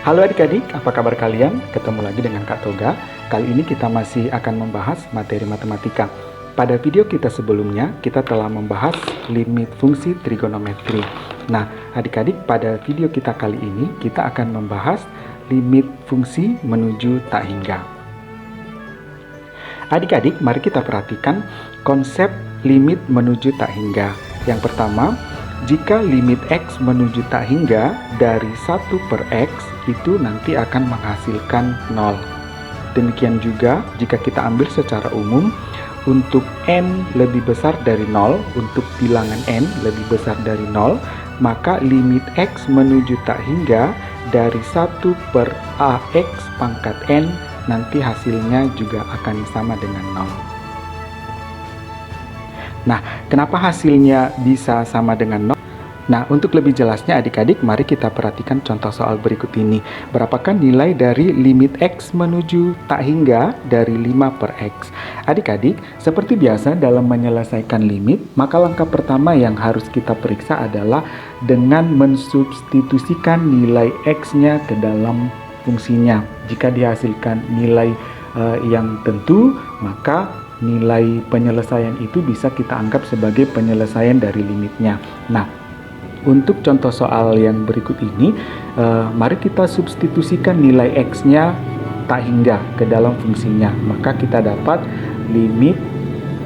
Halo adik-adik, apa kabar kalian? Ketemu lagi dengan Kak Toga. Kali ini kita masih akan membahas materi matematika. Pada video kita sebelumnya, kita telah membahas limit fungsi trigonometri. Nah, adik-adik, pada video kita kali ini, kita akan membahas limit fungsi menuju tak hingga. Adik-adik, mari kita perhatikan konsep limit menuju tak hingga. Yang pertama, jika limit X menuju tak hingga dari 1 per X itu nanti akan menghasilkan 0. Demikian juga jika kita ambil secara umum untuk N lebih besar dari 0, untuk bilangan N lebih besar dari 0, maka limit X menuju tak hingga dari 1 per AX pangkat N nanti hasilnya juga akan sama dengan 0. Nah, kenapa hasilnya bisa sama dengan 0? Nah, untuk lebih jelasnya adik-adik, mari kita perhatikan contoh soal berikut ini. Berapakah nilai dari limit X menuju tak hingga dari 5 per X? Adik-adik, seperti biasa dalam menyelesaikan limit, maka langkah pertama yang harus kita periksa adalah dengan mensubstitusikan nilai X-nya ke dalam fungsinya. Jika dihasilkan nilai yang tentu, maka nilai penyelesaian itu bisa kita anggap sebagai penyelesaian dari limitnya. Nah, untuk contoh soal yang berikut ini, mari kita substitusikan nilai X-nya tak hingga ke dalam fungsinya. Maka kita dapat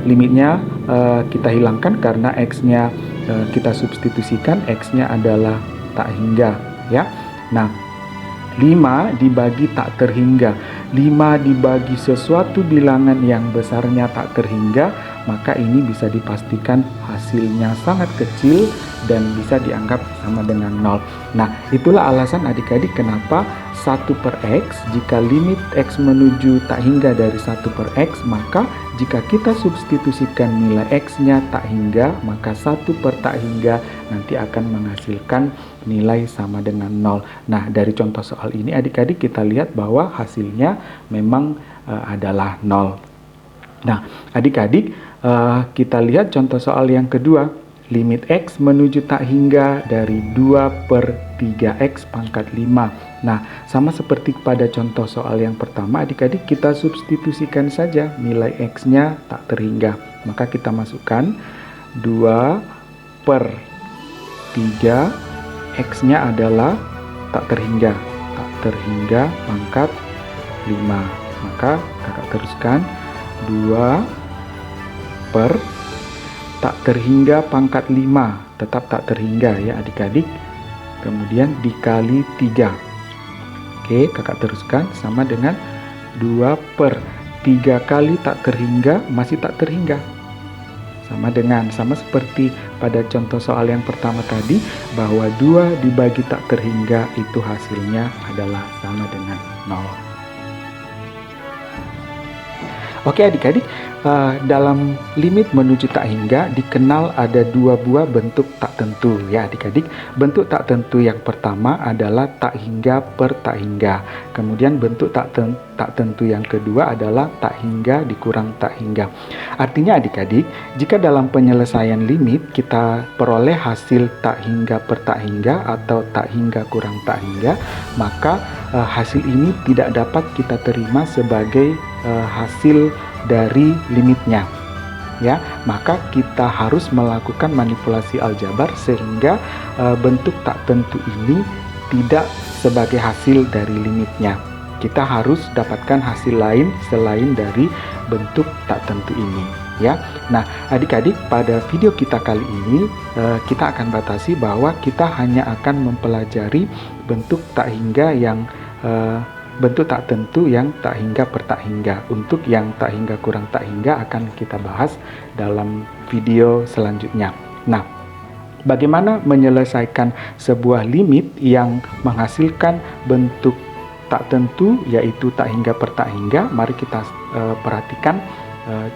limitnya kita hilangkan karena X-nya kita substitusikan, X-nya adalah tak hingga, ya. Nah, 5 dibagi tak terhingga. 5 dibagi sesuatu bilangan yang besarnya tak terhingga, maka ini bisa dipastikan hasilnya sangat kecil dan bisa dianggap sama dengan 0. Nah, itulah alasan adik-adik kenapa 1 per X, jika limit X menuju tak hingga dari 1 per X, maka jika kita substitusikan nilai X-nya tak hingga, maka 1 per tak hingga nanti akan menghasilkan nilai sama dengan 0. Nah, dari contoh soal ini adik-adik kita lihat bahwa hasilnya memang adalah 0. Nah, adik-adik kita lihat contoh soal yang kedua. Limit X menuju tak hingga dari 2 per 3X pangkat 5. Nah, sama seperti pada contoh soal yang pertama, adik-adik kita substitusikan saja nilai X-nya tak terhingga. Maka kita masukkan 2 per 3, X-nya adalah tak terhingga pangkat 5. Maka kakak teruskan 2 per tak terhingga pangkat 5, tetap tak terhingga ya adik-adik, kemudian dikali 3. Oke, kakak teruskan sama dengan 2 per 3 kali tak terhingga masih tak terhingga, sama seperti pada contoh soal yang pertama tadi, bahwa 2 dibagi tak terhingga itu hasilnya adalah sama dengan 0. Oke adik-adik, dalam limit menuju tak hingga dikenal ada 2 buah bentuk tak tentu ya adik-adik. Bentuk tak tentu yang pertama adalah tak hingga per tak hingga. Kemudian bentuk tak tentu yang kedua adalah tak hingga dikurang tak hingga. Artinya adik-adik, jika dalam penyelesaian limit kita peroleh hasil tak hingga per tak hingga atau tak hingga kurang tak hingga, maka hasil ini tidak dapat kita terima sebagai hasil dari limitnya ya, maka kita harus melakukan manipulasi aljabar sehingga bentuk tak tentu ini tidak sebagai hasil dari limitnya. Kita harus dapatkan hasil lain selain dari bentuk tak tentu ini ya. Nah adik-adik, pada video kita kali ini kita akan batasi bahwa kita hanya akan mempelajari bentuk tak hingga yang bentuk tak tentu yang tak hingga per tak hingga. Untuk yang tak hingga kurang tak hingga akan kita bahas dalam video selanjutnya. Nah, bagaimana menyelesaikan sebuah limit yang menghasilkan bentuk tak tentu yaitu tak hingga per tak hingga? Mari kita perhatikan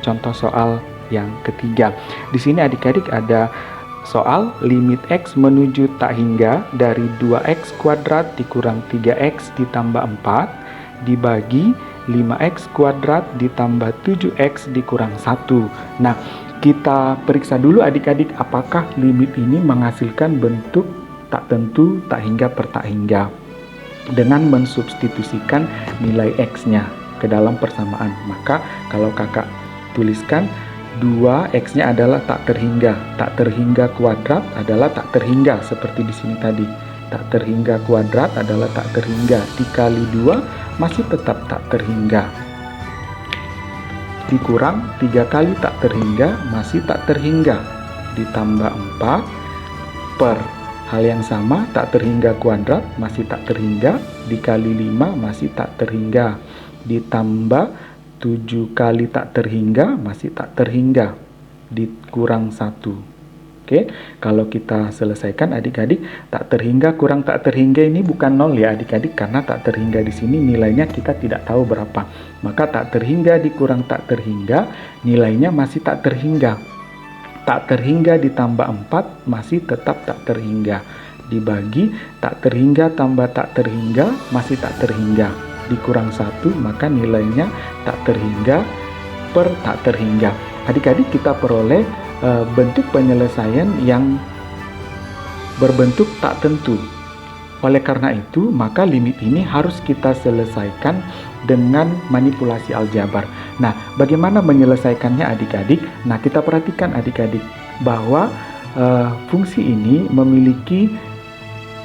contoh soal yang ketiga. Di sini adik-adik ada soal limit X menuju tak hingga dari 2X kuadrat dikurang 3X ditambah 4 dibagi 5X kuadrat ditambah 7X dikurang 1. Nah, kita periksa dulu adik-adik apakah limit ini menghasilkan bentuk tak tentu tak hingga per tak hingga. dengan mensubstitusikan nilai X-nya ke dalam persamaan. Maka kalau kakak tuliskan 2X-nya adalah tak terhingga. Tak terhingga kuadrat adalah tak terhingga seperti di sini tadi. Tak terhingga kuadrat adalah tak terhingga. Dikali 2 masih tetap tak terhingga. Dikurang 3 kali tak terhingga masih tak terhingga. Ditambah 4 per hal yang sama, tak terhingga kuadrat masih tak terhingga. Dikali 5 masih tak terhingga. Ditambah 7 kali tak terhingga masih tak terhingga. Dikurang 1. Oke, kalau kita selesaikan adik-adik, tak terhingga kurang tak terhingga ini bukan 0 ya adik-adik, karena tak terhingga di sini nilainya kita tidak tahu berapa. Maka tak terhingga dikurang tak terhingga, nilainya masih tak terhingga. Tak terhingga ditambah 4 masih tetap tak terhingga. Dibagi tak terhingga tambah tak terhingga masih tak terhingga. Dikurang 1 maka nilainya tak terhingga per tak terhingga. Adik-adik kita peroleh bentuk penyelesaian yang berbentuk tak tentu. Oleh karena itu, maka limit ini harus kita selesaikan dengan manipulasi aljabar. Nah, bagaimana menyelesaikannya adik-adik? Nah, kita perhatikan adik-adik bahwa fungsi ini memiliki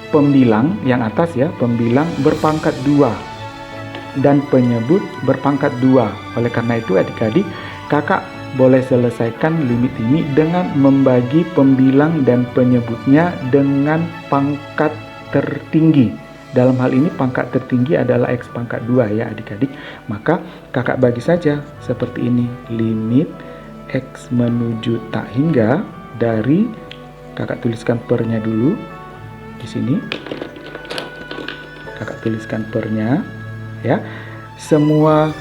pembilang yang atas ya, pembilang berpangkat 2 dan penyebut berpangkat 2. Oleh karena itu adik-adik, kakak boleh selesaikan limit ini dengan membagi pembilang dan penyebutnya dengan pangkat tertinggi. Dalam hal ini pangkat tertinggi adalah X pangkat 2 ya adik-adik. Maka kakak bagi saja seperti ini. Limit X menuju tak hingga dari, kakak tuliskan pernya dulu di sini. Kakak tuliskan pernya ya. Semua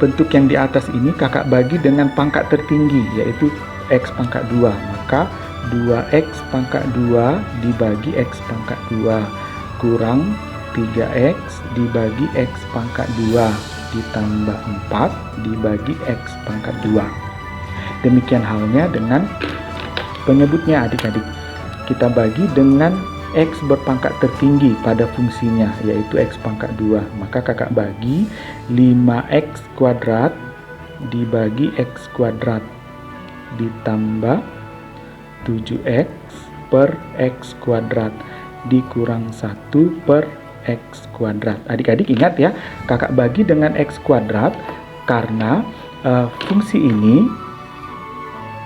bentuk yang di atas ini kakak bagi dengan pangkat tertinggi, yaitu X pangkat 2. Maka 2X pangkat 2 dibagi X pangkat 2 kurang 3X dibagi X pangkat 2 ditambah 4 dibagi X pangkat 2. Demikian halnya dengan penyebutnya adik-adik. Kita bagi dengan X berpangkat tertinggi pada fungsinya, yaitu X pangkat 2. Maka kakak bagi 5X kuadrat dibagi X kuadrat ditambah 7X per X kuadrat dikurang 1 per X kuadrat. Adik-adik ingat ya, kakak bagi dengan X kuadrat karena fungsi ini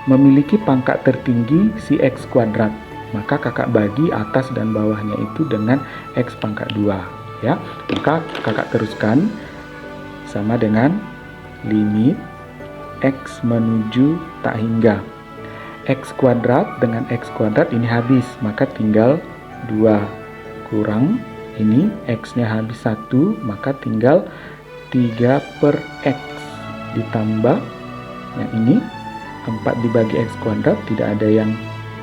memiliki pangkat tertinggi si X kuadrat. Maka kakak bagi atas dan bawahnya itu dengan X pangkat 2 ya. Maka kakak teruskan sama dengan limit X menuju tak hingga. X kuadrat dengan X kuadrat ini habis, maka tinggal 2 kurang ini X nya habis 1, maka tinggal 3 per X ditambah yang ini 4 dibagi X kuadrat, tidak ada yang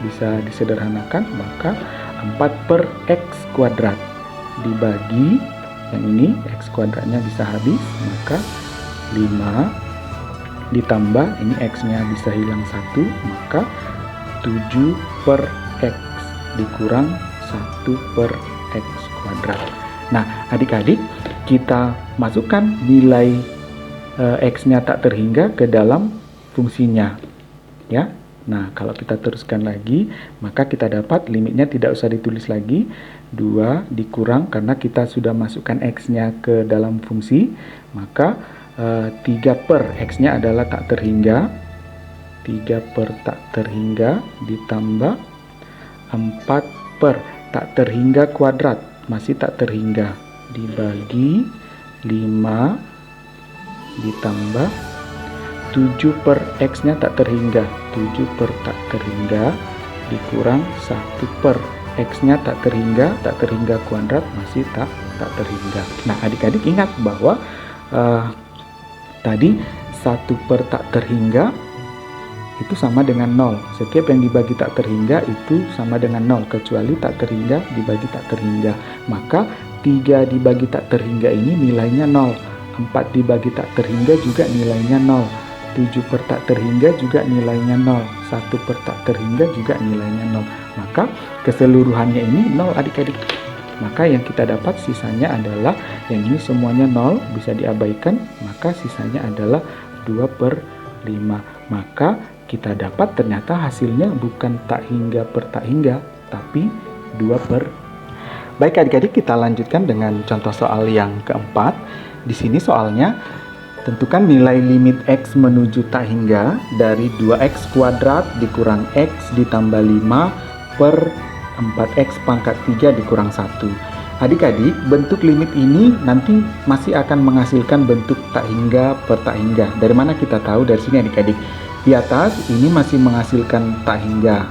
bisa disederhanakan, maka 4 per X kuadrat dibagi yang ini X kuadratnya bisa habis, maka 5 ditambah ini X nya bisa hilang 1, maka 7 per X dikurang 1 per X kuadrat. Nah adik-adik, kita masukkan nilai X nya tak terhingga ke dalam fungsinya ya. Nah, kalau kita teruskan lagi, maka kita dapat limitnya tidak usah ditulis lagi. 2 dikurang karena kita sudah masukkan X-nya ke dalam fungsi. Maka 3 per X-nya adalah tak terhingga. 3 per tak terhingga ditambah 4 per tak terhingga kuadrat. Masih tak terhingga. Dibagi 5 ditambah 7 per X-nya tak terhingga. 7 per tak terhingga dikurang 1 per X-nya tak terhingga kuadrat masih tak terhingga. Nah adik-adik ingat bahwa tadi 1 per tak terhingga itu sama dengan 0. Setiap yang dibagi tak terhingga itu sama dengan 0, kecuali tak terhingga dibagi tak terhingga. Maka 3 dibagi tak terhingga ini nilainya 0. 4 dibagi tak terhingga juga nilainya 0. 7 per tak terhingga juga nilainya 0. 1 per tak terhingga juga nilainya 0. Maka keseluruhannya ini 0 adik-adik. maka yang kita dapat sisanya adalah yang ini semuanya 0, bisa diabaikan, maka sisanya adalah 2/5. Maka kita dapat ternyata hasilnya bukan tak hingga per tak hingga, tapi 2/. Baik adik-adik, kita lanjutkan dengan contoh soal yang keempat. Di sini soalnya, tentukan nilai limit X menuju tak hingga dari 2X kuadrat dikurang X ditambah 5 per 4X pangkat 3 dikurang 1. Adik-adik, bentuk limit ini nanti masih akan menghasilkan bentuk tak hingga per tak hingga. Dari mana kita tahu? Dari sini adik-adik. Di atas ini masih menghasilkan tak hingga.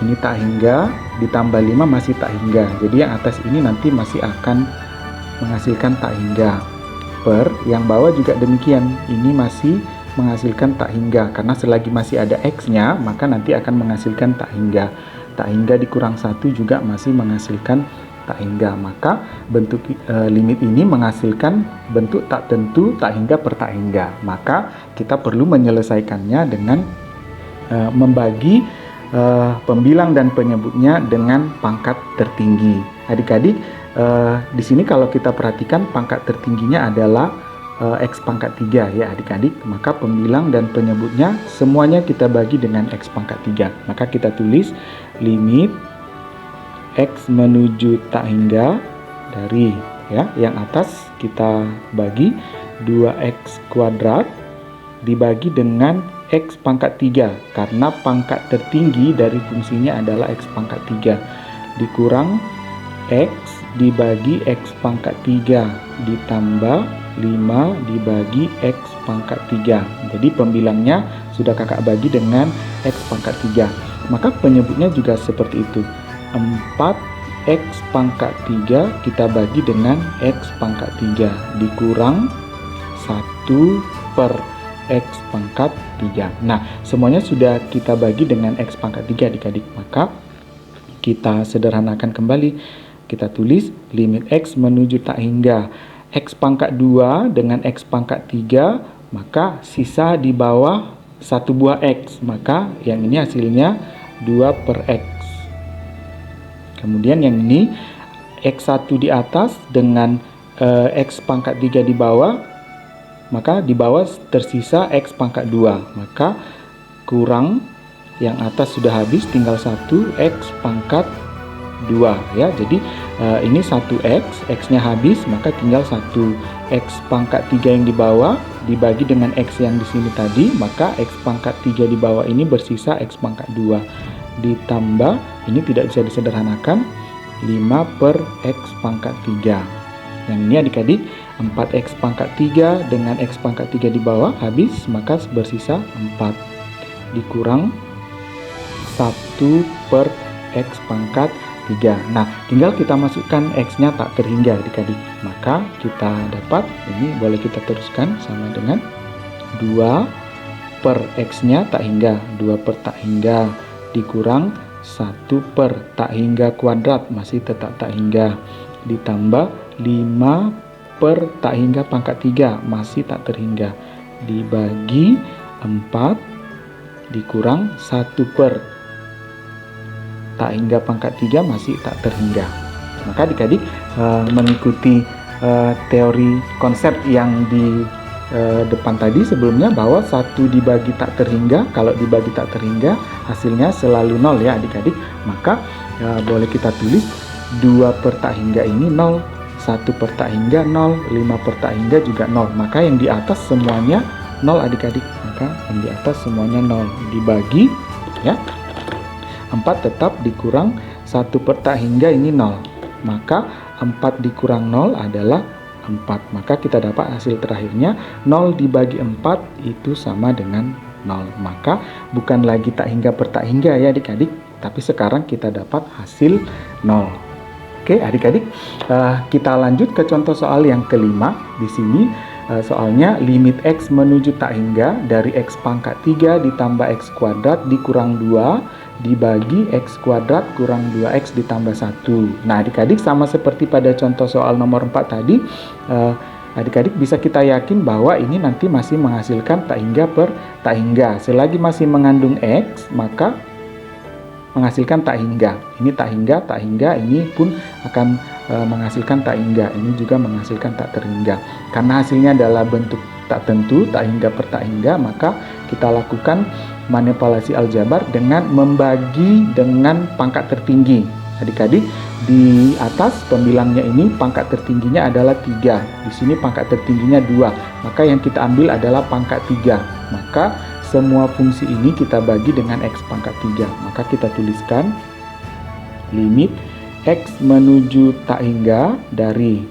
Ini tak hingga ditambah 5 masih tak hingga. Jadi yang atas ini nanti masih akan menghasilkan tak hingga. Per yang bawah juga demikian. Ini masih menghasilkan tak hingga. Karena selagi masih ada X-nya, maka nanti akan menghasilkan tak hingga. Tak hingga dikurang 1 juga masih menghasilkan tak hingga. Maka bentuk limit ini menghasilkan bentuk tak tentu tak hingga per tak hingga. Maka kita perlu menyelesaikannya dengan membagi pembilang dan penyebutnya dengan pangkat tertinggi. Adik-adik, di sini kalau kita perhatikan pangkat tertingginya adalah X pangkat 3 ya adik-adik. Maka pembilang dan penyebutnya semuanya kita bagi dengan X pangkat 3. Maka kita tulis limit X menuju tak hingga dari ya yang atas kita bagi 2X kuadrat dibagi dengan X pangkat 3 karena pangkat tertinggi dari fungsinya adalah X pangkat 3 dikurang X dibagi X pangkat 3 ditambah 5 dibagi X pangkat 3. Jadi pembilangnya sudah kakak bagi dengan X pangkat 3. Maka penyebutnya juga seperti itu. 4X pangkat 3 kita bagi dengan X pangkat 3 dikurang 1 per X pangkat 3. Nah, semuanya sudah kita bagi dengan X pangkat 3 adik-adik. Maka kita sederhanakan kembali. Kita tulis limit X menuju tak hingga X pangkat 2 dengan X pangkat 3. Maka sisa di bawah 1 buah X. Maka yang ini hasilnya 2 per X. Kemudian yang ini X1 di atas dengan X pangkat 3 di bawah, maka di bawah tersisa X pangkat 2. Maka kurang yang atas sudah habis, tinggal 1 X pangkat 2 ya. Jadi ini 1X, X-nya habis, maka tinggal 1 X pangkat 3 yang di bawah dibagi dengan X yang di sini tadi, maka X pangkat 3 di bawah ini bersisa X pangkat 2 ditambah, ini tidak bisa disederhanakan, 5 per X pangkat 3. Yang ini adik-adik 4X pangkat 3 dengan X pangkat 3 di bawah habis, maka bersisa 4 dikurang 1 per X pangkat 3. Nah, tinggal kita masukkan X-nya tak terhingga adik-adik. Maka kita dapat, ini boleh kita teruskan sama dengan 2 per X-nya tak hingga, 2 per tak hingga dikurang 1 per tak hingga kuadrat, masih tetap tak hingga, ditambah 5 per tak hingga pangkat 3, masih tak terhingga, dibagi 4 dikurang 1 per tak hingga pangkat 3, masih tak terhingga. Maka adik-adik mengikuti teori konsep yang di depan tadi sebelumnya, bahwa 1 dibagi tak terhingga, kalau dibagi tak terhingga hasilnya selalu 0 ya adik-adik. Maka boleh kita tulis 2 per tak hingga ini 0, 1 per tak hingga 0, 5 per tak hingga juga 0. Maka yang di atas semuanya 0 adik-adik. Maka yang di atas semuanya 0 dibagi ya 4 tetap dikurang 1 per tak hingga ini 0. Maka 4 dikurang 0 adalah 4. Maka kita dapat hasil terakhirnya 0 dibagi 4 itu sama dengan 0. Maka bukan lagi tak hingga per tak hingga ya adik-adik, tapi sekarang kita dapat hasil 0. Oke adik-adik, kita lanjut ke contoh soal yang kelima. Di sini soalnya limit X menuju tak hingga dari X pangkat 3 ditambah X kuadrat dikurang 2 dibagi X kuadrat kurang 2X ditambah 1. Nah adik-adik, sama seperti pada contoh soal nomor 4 tadi, adik-adik bisa kita yakin bahwa ini nanti masih menghasilkan tak hingga per tak hingga. Selagi masih mengandung X, maka menghasilkan tak hingga. Ini tak hingga, ini pun akan menghasilkan tak hingga. Ini juga menghasilkan tak terhingga. Karena hasilnya adalah bentuk tak tentu, tak hingga per tak hingga, maka kita lakukan manipulasi aljabar dengan membagi dengan pangkat tertinggi. Adik-adik, di atas pembilangnya ini pangkat tertingginya adalah 3. Di sini pangkat tertingginya 2. Maka yang kita ambil adalah pangkat 3. Maka semua fungsi ini kita bagi dengan X pangkat 3. Maka kita tuliskan limit X menuju tak hingga dari,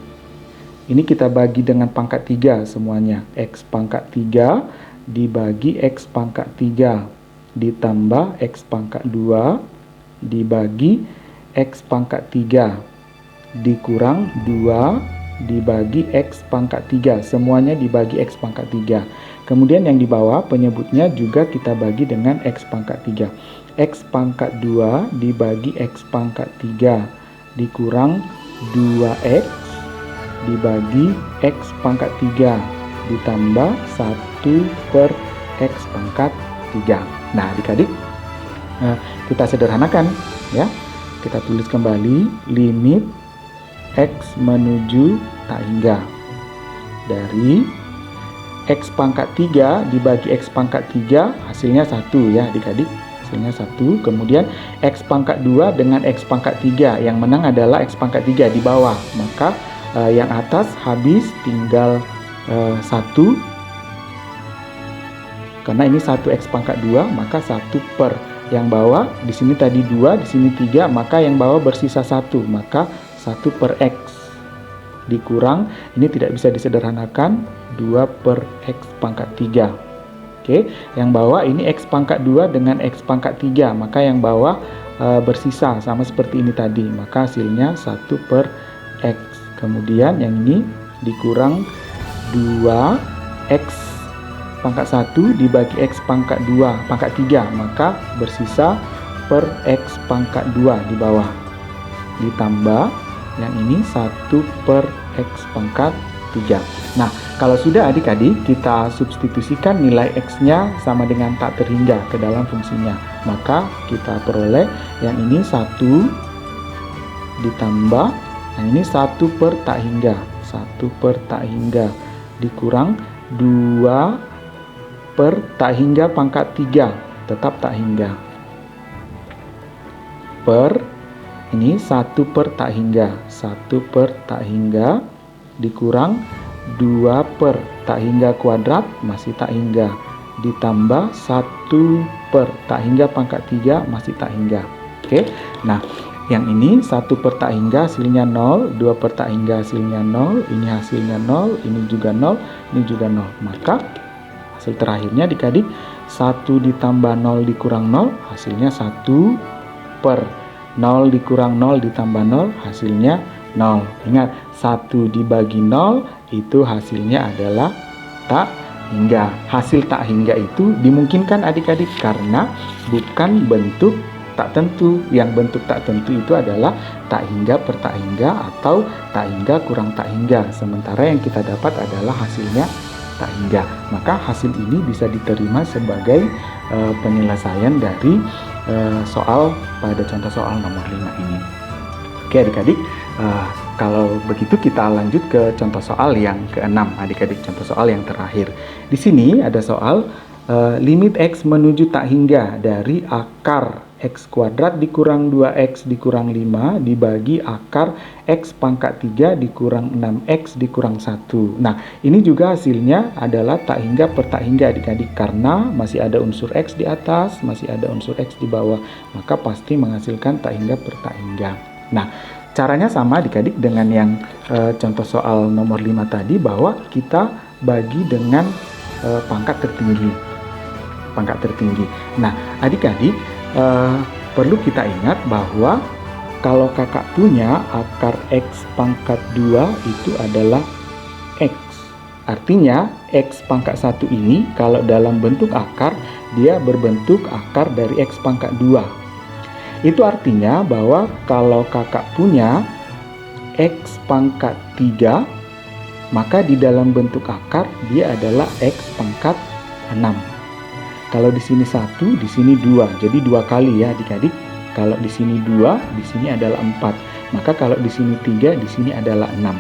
ini kita bagi dengan pangkat 3 semuanya. X pangkat 3 dibagi X pangkat 3 ditambah X pangkat 2 dibagi X pangkat 3 dikurang 2 dibagi X pangkat 3. Semuanya dibagi X pangkat 3. Kemudian yang di bawah penyebutnya juga kita bagi dengan X pangkat 3. X pangkat 2 dibagi X pangkat 3 dikurang 2X dibagi X pangkat 3 ditambah 1 per X pangkat 3. Nah adik-adik, kita sederhanakan ya. Kita tulis kembali limit X menuju tak hingga dari X pangkat 3 dibagi X pangkat 3 hasilnya 1 ya adik-adik, hasilnya 1. Kemudian X pangkat 2 dengan X pangkat 3, yang menang adalah X pangkat 3 di bawah, maka yang atas habis tinggal 1, karena ini 1 X pangkat 2 maka 1 per yang bawah, di sini tadi 2, di sini 3, maka yang bawah bersisa 1, maka 1 per X dikurang, ini tidak bisa disederhanakan, 2 per X pangkat 3. Oke, yang bawah ini X pangkat 2 dengan X pangkat 3, maka yang bawah bersisa sama seperti ini tadi, maka hasilnya 1 per X. Kemudian yang ini dikurang 2X pangkat 1 dibagi X pangkat 2 pangkat 3, maka bersisa per X pangkat 2 di bawah ditambah yang ini 1 per X pangkat 3. Nah kalau sudah adik-adik, kita substitusikan nilai X nya sama dengan tak terhingga ke dalam fungsinya, maka kita peroleh yang ini 1 ditambah yang ini 1 per tak hingga, 1 per tak hingga dikurang 2 per tak hingga pangkat 3, tetap tak hingga, per ini 1 per tak hingga, 1 per tak hingga dikurang 2 per tak hingga kuadrat masih tak hingga ditambah 1 per tak hingga pangkat 3 masih tak hingga. Oke, nah yang ini 1 per tak hingga hasilnya 0, 2 per tak hingga hasilnya 0, ini hasilnya 0, ini juga 0, ini juga 0. Maka hasil terakhirnya adik-adik 1 ditambah 0 dikurang 0 hasilnya 1 per 0 dikurang 0 ditambah 0 hasilnya 0. Ingat, 1 dibagi 0 itu hasilnya adalah tak hingga. Hasil tak hingga itu dimungkinkan adik-adik karena bukan bentuk tak tentu. Yang bentuk tak tentu itu adalah tak hingga per tak hingga atau tak hingga kurang tak hingga. Sementara yang kita dapat adalah hasilnya tak hingga. Maka hasil ini bisa diterima sebagai penyelesaian dari soal pada contoh soal nomor 5 ini. Oke adik-adik, kalau begitu kita lanjut ke contoh soal yang ke-6 adik-adik, contoh soal yang terakhir. Di sini ada soal limit X menuju tak hingga dari akar X kuadrat dikurang 2X dikurang 5 dibagi akar X pangkat 3 dikurang 6X dikurang 1. Nah, ini juga hasilnya adalah tak hingga per tak hingga adik-adik karena masih ada unsur X di atas, masih ada unsur X di bawah, maka pasti menghasilkan tak hingga per tak hingga. Nah, caranya sama adik-adik dengan yang contoh soal nomor 5 tadi, bahwa kita bagi dengan pangkat tertinggi. Pangkat tertinggi. Nah, adik-adik perlu kita ingat bahwa kalau kakak punya akar X pangkat 2 itu adalah X. Artinya X pangkat 1 ini kalau dalam bentuk akar, dia berbentuk akar dari X pangkat 2. Itu artinya bahwa kalau kakak punya X pangkat 3, maka di dalam bentuk akar dia adalah X pangkat 6. Kalau di sini 1, di sini 2. Jadi 2 kali ya adik-adik. Kalau di sini 2, di sini adalah 4. Maka kalau di sini 3, di sini adalah 6.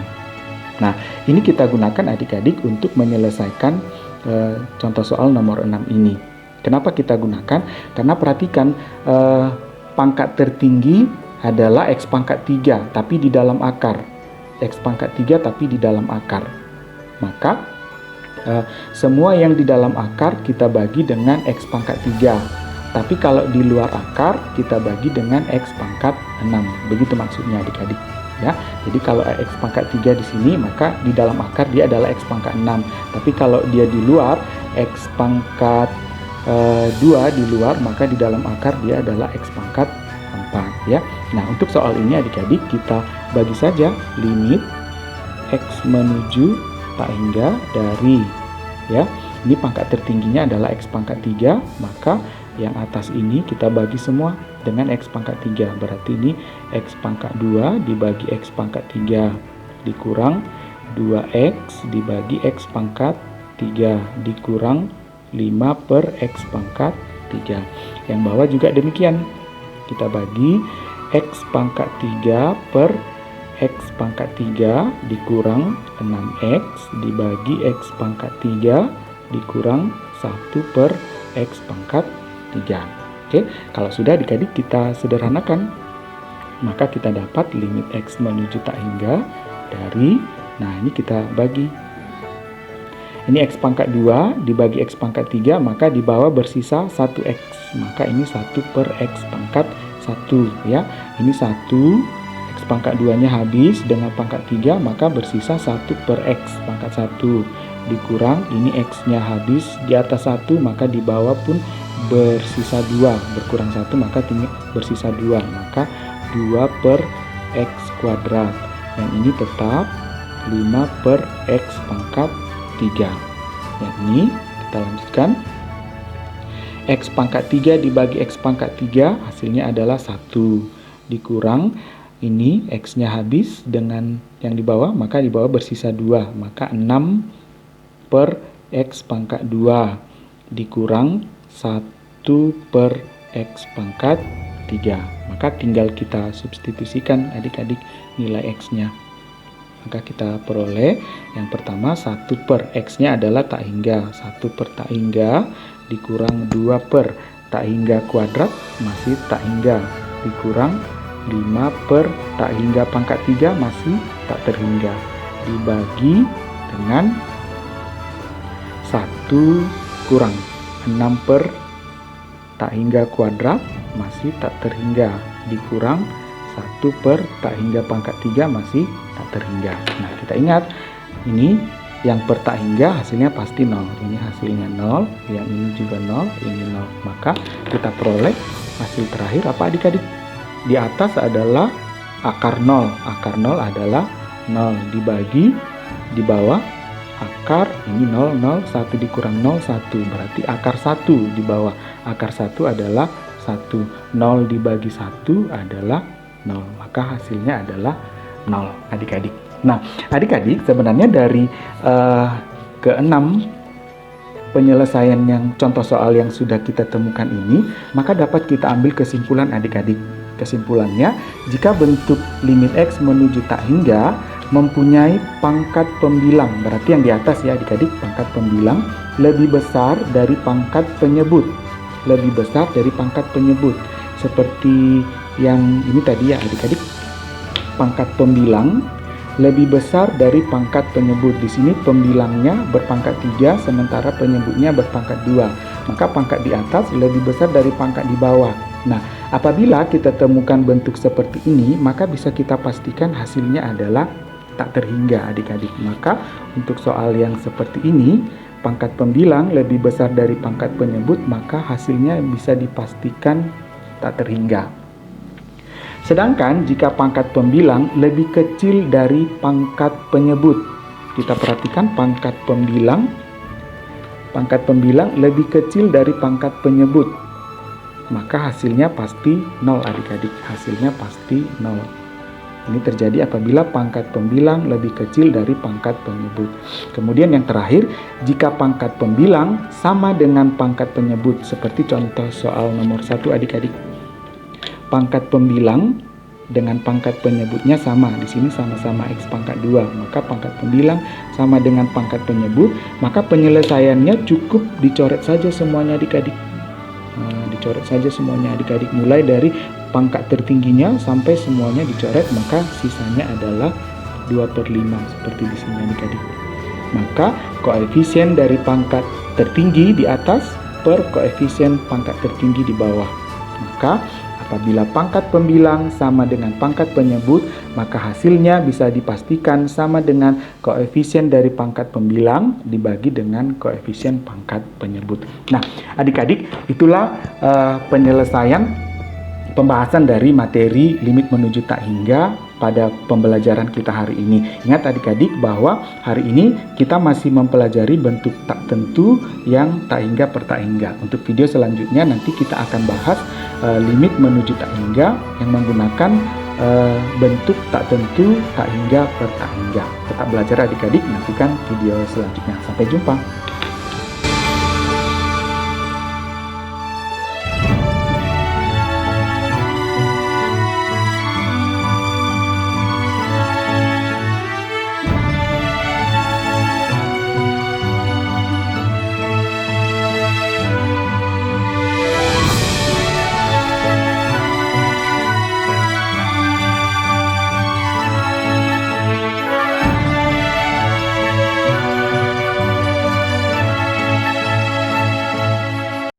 Nah, ini kita gunakan adik-adik untuk menyelesaikan contoh soal nomor 6 ini. Kenapa kita gunakan? Karena perhatikan pangkat tertinggi adalah X pangkat 3, tapi di dalam akar. X pangkat 3 tapi di dalam akar. Maka semua yang di dalam akar kita bagi dengan X pangkat 3. Tapi kalau di luar akar kita bagi dengan X pangkat 6. Begitu maksudnya adik-adik. Ya, jadi kalau X pangkat 3 di sini, maka di dalam akar dia adalah X pangkat 6. Tapi kalau dia di luar, X pangkat 2 di luar, maka di dalam akar dia adalah X pangkat 4. Ya. Nah, untuk soal ini adik-adik kita bagi saja limit X menuju tak hingga dari, ya, ini pangkat tertingginya adalah X pangkat 3, maka yang atas ini kita bagi semua dengan X pangkat 3. Berarti ini X pangkat 2 dibagi X pangkat 3 dikurang 2X dibagi X pangkat 3 dikurang 5 per X pangkat 3. Yang bawah juga demikian. Kita bagi X pangkat 3 per X pangkat 3 dikurang 6X dibagi X pangkat 3 dikurang 1 per X pangkat 3. Oke, kalau sudah adik-adik kita sederhanakan, maka kita dapat limit X menuju tak hingga dari, nah ini kita bagi. Ini X pangkat 2 dibagi X pangkat 3, maka di bawah bersisa 1X. Maka ini 1 per X pangkat 1, ya. Ini 1, X pangkat 2-nya habis dengan pangkat 3, maka bersisa 1 per X pangkat 1. Dikurang, ini X-nya habis di atas 1, maka di bawah pun bersisa 2, berkurang 1, maka bersisa 2, maka 2 per X kuadrat. Yang ini tetap 5 per X pangkat 3. Yang ini kita lanjutkan. X pangkat 3 dibagi X pangkat 3 hasilnya adalah 1. Dikurang, ini X-nya habis dengan yang di bawah, maka di bawah bersisa 2, maka 6 per X pangkat 2 dikurang 1 per X pangkat 3. Maka tinggal kita substitusikan adik-adik nilai X-nya. Maka kita peroleh yang pertama 1 per X-nya adalah tak hingga. 1 per tak hingga dikurang 2 per tak hingga kuadrat masih tak hingga. Dikurang 5 per tak hingga pangkat 3 masih tak terhingga. Dibagi dengan 1 kurang 6 per tak hingga kuadrat masih tak terhingga. Dikurang 1 per tak hingga pangkat 3 masih tak terhingga. Nah, kita ingat ini yang per tak hingga hasilnya pasti 0. Ini hasilnya 0, yang ini juga 0, ini 0. Maka kita peroleh hasil terakhir apa adik-adik? Di atas adalah akar 0. Akar 0 adalah 0 dibagi di bawah akar ini 0, 0, 1 dikurang 0, 1. Berarti akar 1 di bawah. Akar 1 adalah 1. 0 dibagi 1 adalah 0. Maka hasilnya adalah 0 adik-adik. Nah, adik-adik sebenarnya dari ke-6 penyelesaian yang contoh soal yang sudah kita temukan ini, maka dapat kita ambil kesimpulan adik-adik. Kesimpulannya, jika bentuk limit X menuju tak hingga mempunyai pangkat pembilang, berarti yang di atas ya adik-adik, pangkat pembilang lebih besar dari pangkat penyebut. Lebih besar dari pangkat penyebut. Seperti yang ini tadi ya adik-adik, pangkat pembilang lebih besar dari pangkat penyebut. Di sini pembilangnya berpangkat 3 sementara penyebutnya berpangkat 2. Maka pangkat di atas lebih besar dari pangkat di bawah. Nah, apabila kita temukan bentuk seperti ini, maka bisa kita pastikan hasilnya adalah tak terhingga adik-adik. Maka untuk soal yang seperti ini, pangkat pembilang lebih besar dari pangkat penyebut, maka hasilnya bisa dipastikan tak terhingga. Sedangkan jika pangkat pembilang lebih kecil dari pangkat penyebut, kita perhatikan pangkat pembilang lebih kecil dari pangkat penyebut, maka hasilnya pasti 0 adik-adik. Hasilnya pasti 0. Ini terjadi apabila pangkat pembilang lebih kecil dari pangkat penyebut. Kemudian yang terakhir, jika pangkat pembilang sama dengan pangkat penyebut, seperti contoh soal nomor 1 adik-adik. Pangkat pembilang dengan pangkat penyebutnya sama. Di sini sama-sama X pangkat 2, maka pangkat pembilang sama dengan pangkat penyebut, maka penyelesaiannya cukup dicoret saja semuanya adik-adik. Dicoret saja semuanya adik-adik, mulai dari pangkat tertingginya sampai semuanya dicoret, maka sisanya adalah 2/5 seperti di sini adik-adik. Maka koefisien dari pangkat tertinggi di atas per koefisien pangkat tertinggi di bawah. Maka apabila pangkat pembilang sama dengan pangkat penyebut, maka hasilnya bisa dipastikan sama dengan koefisien dari pangkat pembilang dibagi dengan koefisien pangkat penyebut. Nah, adik-adik, itulah penyelesaian pembahasan dari materi limit menuju tak hingga pada pembelajaran kita hari ini. Ingat adik-adik bahwa hari ini kita masih mempelajari bentuk tak tentu yang tak hingga per tak hingga. Untuk video selanjutnya nanti kita akan bahas limit menuju tak hingga yang menggunakan bentuk tak tentu tak hingga per tak hingga. Tetap belajar adik-adik, nantikan video selanjutnya. Sampai jumpa.